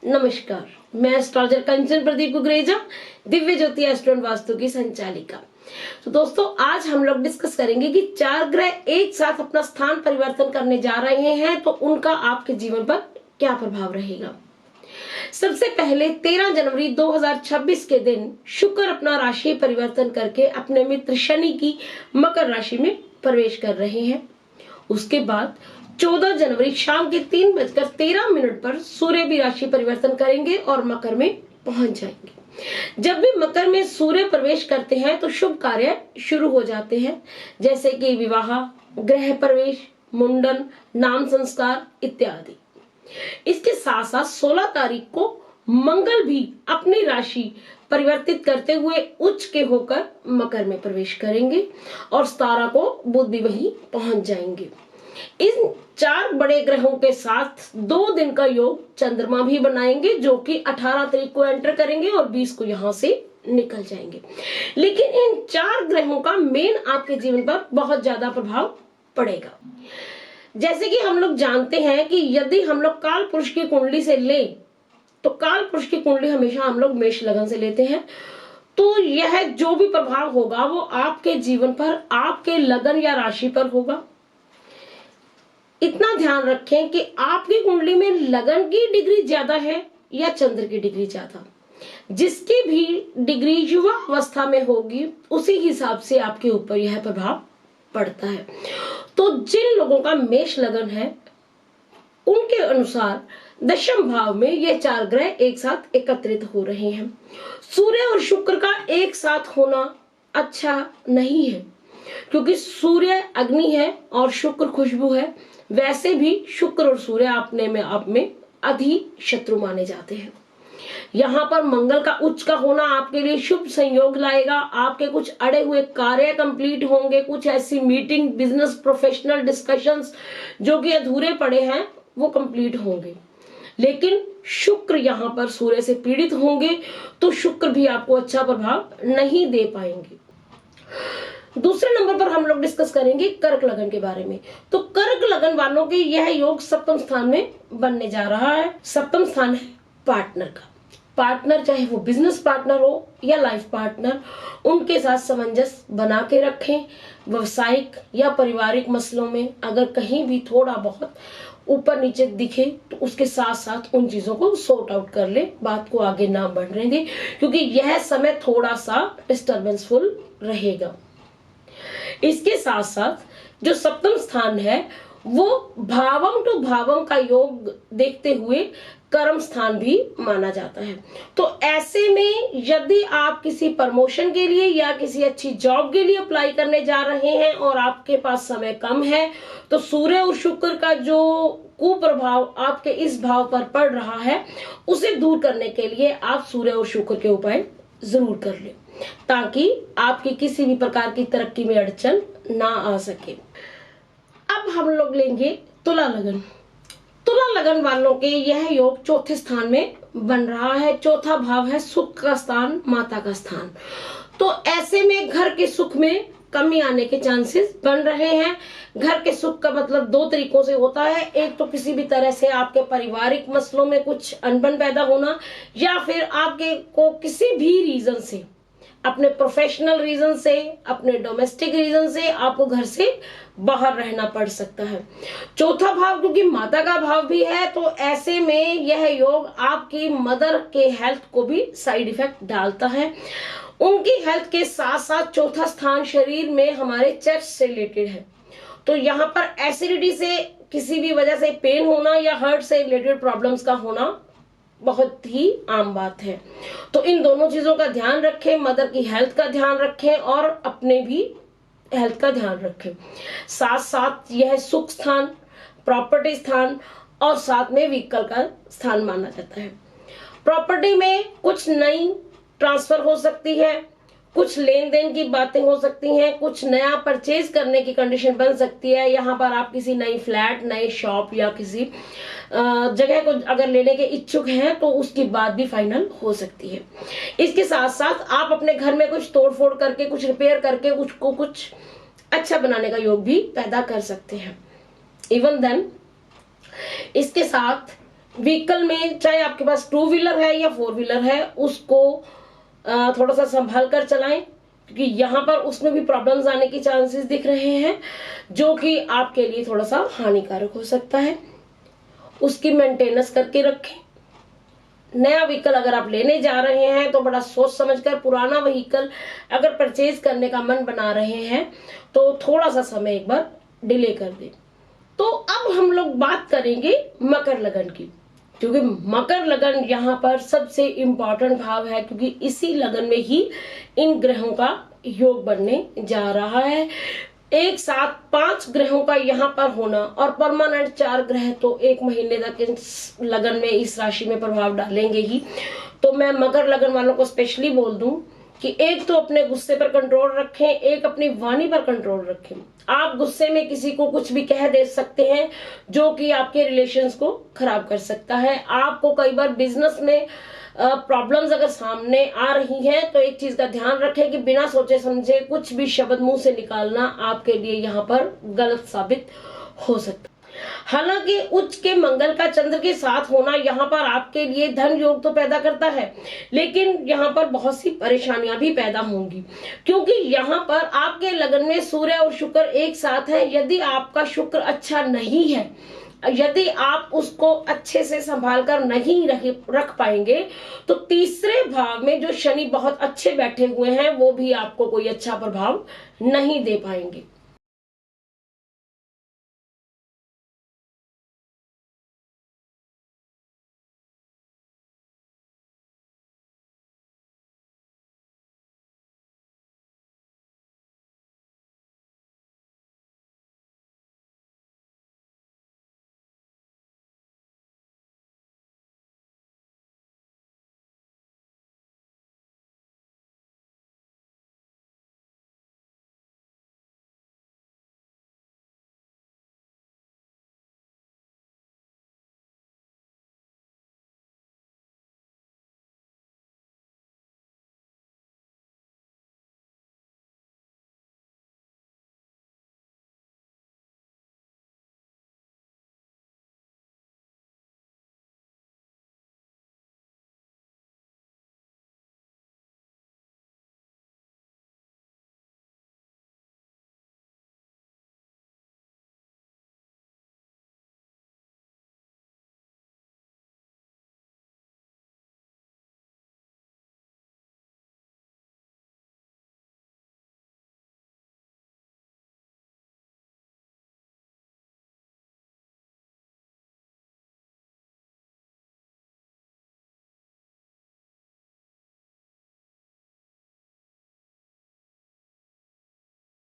नमस्कार, मैं astrologer Kanchan Pradeep Kukreja, Divya Jyoti astro and vastu की संचालिका। तो दोस्तों, आज हम लोग डिस्कस करेंगे कि 4 ग्रह एक साथ अपना स्थान परिवर्तन करने जा रहे हैं, तो उनका आपके जीवन पर क्या प्रभाव रहेगा। सबसे पहले 13 जनवरी 2026 के दिन शुक्र अपना राशि परिवर्तन करके अपने मित्र शनि की मकर राशि में प्रवेश कर रहे हैं। उसके बाद 14 जनवरी शाम के 3:13 पर सूर्य भी राशि परिवर्तन करेंगे और मकर में पहुंच जाएंगे। जब भी मकर में सूर्य प्रवेश करते हैं तो शुभ कार्य शुरू हो जाते हैं, जैसे कि विवाह, गृह प्रवेश, मुंडन, नाम संस्कार इत्यादि। इसके साथ साथ 16 तारीख को मंगल भी अपनी राशि परिवर्तित करते हुए उच्च के होकर मकर में प्रवेश करेंगे और 17 को बुध भी वहीं पहुंच जाएंगे। इन 4 बड़े ग्रहों के साथ 2 दिन का योग चंद्रमा भी बनाएंगे, जो कि 18 तारीख को एंटर करेंगे और 20 को यहां से निकल जाएंगे। लेकिन इन 4 ग्रहों का मेन आपके जीवन पर बहुत ज्यादा प्रभाव पड़ेगा। जैसे कि हम लोग जानते हैं कि यदि हम लोग काल पुरुष की कुंडली से ले, तो काल पुरुष की कुंडली हमेशा हम लोग मेष लगन से लेते हैं। तो यह जो भी प्रभाव होगा वो आपके जीवन पर, आपके लगन या राशि पर होगा। इतना ध्यान रखें कि आपकी कुंडली में लगन की डिग्री ज्यादा है या चंद्र की डिग्री ज्यादा। जिसकी भी डिग्री युवा अवस्था में होगी उसी हिसाब से आपके ऊपर यह प्रभाव पड़ता है। तो जिन लोगों का मेष लगन है उनके अनुसार दशम भाव में ये 4 ग्रह एक साथ एकत्रित हो रहे हैं। सूर्य और शुक्र का एक साथ होना अच्छा नहीं है, क्योंकि सूर्य अग्नि है और शुक्र खुशबू है। वैसे भी शुक्र और सूर्य अपने में आप में अधि शत्रु माने जाते हैं। यहाँ पर मंगल का उच्च का होना आपके लिए शुभ संयोग लाएगा। आपके कुछ अड़े हुए कार्य कंप्लीट होंगे, कुछ ऐसी मीटिंग, बिजनेस, प्रोफेशनल डिस्कशंस जो कि अधूरे पड़े हैं वो कंप्लीट होंगे। लेकिन शुक्र यहाँ पर सूर्य से पीड़ित होंगे, तो शुक्र भी आपको अच्छा प्रभाव नहीं दे पाएंगे। दूसरे नंबर पर हम लोग डिस्कस करेंगे कर्क लगन के बारे में। तो कर्क लगन वालों के यह योग सप्तम स्थान में बनने जा रहा है। सप्तम स्थान है पार्टनर का। पार्टनर चाहे वो बिजनेस पार्टनर हो या लाइफ पार्टनर, उनके साथ सामंजस्य बना के रखें। व्यवसायिक या पारिवारिक मसलों में अगर कहीं भी थोड़ा बहुत ऊपर नीचे दिखे तो उसके साथ साथ उन चीजों को सॉर्ट आउट कर ले, बात को आगे ना बढ़ने दे, क्योंकि यह समय थोड़ा सा डिस्टर्बेंसफुल रहेगा। इसके साथ साथ जो सप्तम स्थान है वो भावम टू भावम का योग देखते हुए कर्म स्थान भी माना जाता है। तो ऐसे में यदि आप किसी प्रमोशन के लिए या किसी अच्छी जॉब के लिए अप्लाई करने जा रहे हैं और आपके पास समय कम है, तो सूर्य और शुक्र का जो कुप्रभाव आपके इस भाव पर पड़ रहा है उसे दूर करने के लिए आप सूर्य और शुक्र के उपाय जरूर कर लें, ताकि आपकी किसी भी प्रकार की तरक्की में अड़चन ना आ सके। अब हम लोग लेंगे तुला लगन। तुला लगन वालों के यह योग चौथे स्थान में बन रहा है। चौथा भाव है सुख का स्थान, माता का स्थान। तो ऐसे में घर के सुख में कमी आने के चांसेस बन रहे हैं। घर के सुख का मतलब 2 तरीकों से होता है। एक तो किसी भी तरह से आपके पारिवारिक मसलों में कुछ अनबन पैदा होना, या फिर आपके को किसी भी रीजन से, अपने प्रोफेशनल रीजन से, अपने डोमेस्टिक रीजन से आपको घर से बाहर रहना पड़ सकता है। चौथा भाव क्योंकि माता का भाव भी है, तो ऐसे में यह योग आपकी मदर के हेल्थ को भी साइड इफेक्ट डालता है। उनकी हेल्थ के साथ साथ चौथा स्थान शरीर में हमारे चेस्ट से रिलेटेड है, तो यहाँ पर एसिडिटी से किसी भी वजह से पेन होना या हार्ट से रिलेटेड प्रॉब्लम्स का होना बहुत ही आम बात है। तो इन दोनों चीजों का ध्यान रखें, मदर की हेल्थ का ध्यान रखें और अपने भी हेल्थ का ध्यान रखें। साथ साथ यह सुख स्थान, प्रॉपर्टी स्थान और साथ में व्हीकल का स्थान माना जाता है। प्रॉपर्टी में कुछ नई ट्रांसफर हो सकती है, कुछ लेन देन की बातें हो सकती हैं, कुछ नया परचेज करने की कंडीशन बन सकती है। यहाँ पर आप किसी नई फ्लैट, नई शॉप या किसी जगह को अगर लेने के इच्छुक हैं तो उसकी बात भी फाइनल हो सकती है। इसके साथ साथ आप अपने घर में कुछ तोड़फोड़ करके, कुछ रिपेयर करके उसको कुछ अच्छा बनाने का योग भी पैदा कर सकते हैं। इवन देन इसके साथ व्हीकल में, चाहे आपके पास 2 व्हीलर है या 4 व्हीलर है, उसको थोड़ा सा संभाल कर चलाएं, क्योंकि यहाँ पर उसमें भी प्रॉब्लम्स आने की चांसेस दिख रहे हैं, जो कि आपके लिए थोड़ा सा हानिकारक हो सकता है। उसकी मेंटेनेंस करके रखें। नया व्हीकल अगर आप लेने जा रहे हैं तो बड़ा सोच समझकर, पुराना व्हीकल अगर परचेज करने का मन बना रहे हैं तो थोड़ा सा समय एक बार डिले कर दें। तो अब हम लोग बात करेंगे मकर लगन की, क्योंकि मकर लगन यहाँ पर सबसे इम्पोर्टेंट भाव है, क्योंकि इसी लगन में ही इन ग्रहों का योग बनने जा रहा है। एक साथ 5 ग्रहों का यहाँ पर होना और परमानेंट 4 ग्रह तो 1 महीने तक इस लगन में, इस राशि में प्रभाव डालेंगे ही। तो मैं मकर लगन वालों को स्पेशली बोल दूं कि एक तो अपने गुस्से पर कंट्रोल रखें, एक अपनी वाणी पर कंट्रोल रखें। आप गुस्से में किसी को कुछ भी कह दे सकते हैं जो कि आपके रिलेशंस को खराब कर सकता है। आपको कई बार बिजनेस में प्रॉब्लम्स अगर सामने आ रही हैं तो एक चीज का ध्यान रखें कि बिना सोचे समझे कुछ भी शब्द मुंह से निकालना आपके लिए यहाँ पर गलत साबित हो सकता है। हालांकि उच्च के मंगल का चंद्र के साथ होना यहाँ पर आपके लिए धन योग तो पैदा करता है, लेकिन यहाँ पर बहुत सी परेशानियां भी पैदा होंगी, क्योंकि यहाँ पर आपके लगन में सूर्य और शुक्र एक साथ है। यदि आपका शुक्र अच्छा नहीं है, यदि आप उसको अच्छे से संभाल कर नहीं रख पाएंगे, तो तीसरे भाव में जो शनि बहुत अच्छे बैठे हुए हैं वो भी आपको कोई अच्छा प्रभाव नहीं दे पाएंगे।